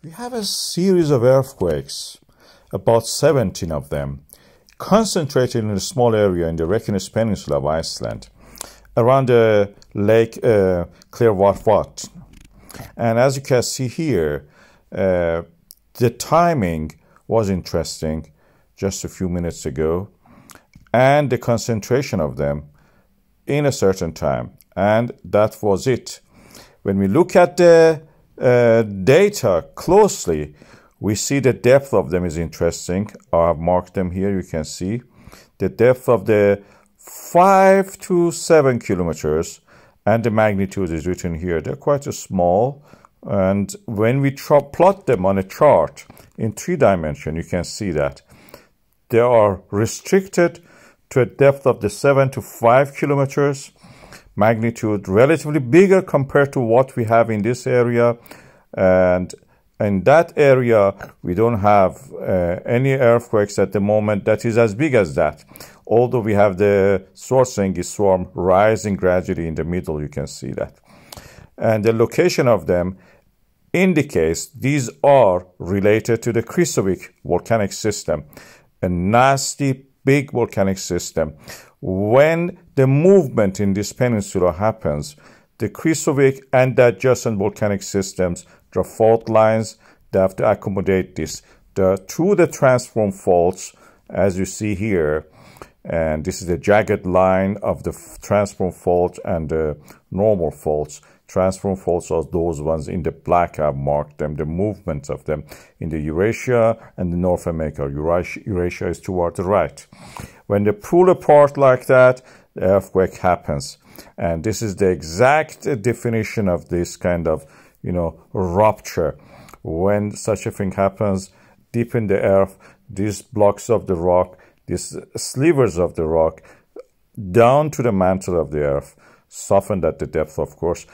We have a series of earthquakes, about 17 of them, concentrated in a small area in the Reykjanes Peninsula of Iceland, around the lake Krýsuvík. And as you can see here, the timing was interesting just a few minutes ago, and the concentration of them in a certain time. And that was it. When we look at the data closely, we see the depth of them is interesting. I have marked them here. You can see the depth of the 5 to 7 kilometers, and the magnitude is written here. They're quite small, and when we plot them on a chart in 3 dimensions, you can see that they are restricted to a depth of the 7 to 5 kilometers, magnitude relatively bigger compared to what we have in this area. And in that area, we don't have any earthquakes at the moment that is as big as that. Although we have the Volcanic swarm rising gradually in the middle, you can see that. And the location of them indicates these are related to the Krýsuvík volcanic system, a nasty big volcanic system. When the movement in this peninsula happens, the Krýsuvík and the adjacent volcanic systems, there are fault lines, they have to accommodate this. Through the transform faults, as you see here, and this is the jagged line of the transform fault and the normal faults. Transform faults are those ones in the black. I've marked them, the movements of them in the Eurasia and the North America. Eurasia is toward the right. When they pull apart like that, the earthquake happens. And this is the exact definition of this kind of, rupture. When such a thing happens, deep in the earth, these blocks of the rock, these slivers of the rock, down to the mantle of the earth, softened at the depth, of course,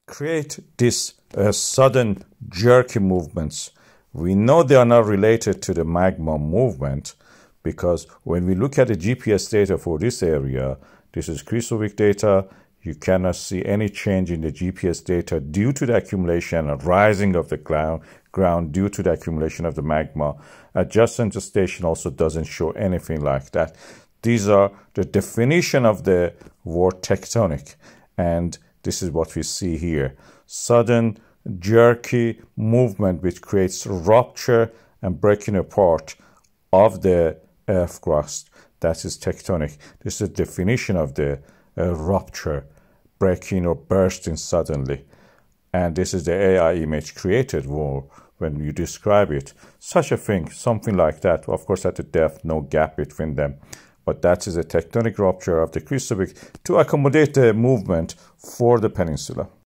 create this sudden jerky movements. We know they are not related to the magma movement, because when we look at the GPS data for this area, this is Krýsuvík data, you cannot see any change in the GPS data due to the accumulation and rising of the ground due to the accumulation of the magma. Adjacent station also doesn't show anything like that. These are the definition of the word tectonic, and this is what we see here. Sudden, jerky movement which creates rupture and breaking apart of the earth crust. That is tectonic. This is the definition of the rupture, breaking or bursting suddenly. And this is the AI image created when you describe it. Such a thing, something like that. Of course, at the depth, no gap between them. But that is a tectonic rupture of the Krýsuvík to accommodate the movement for the peninsula.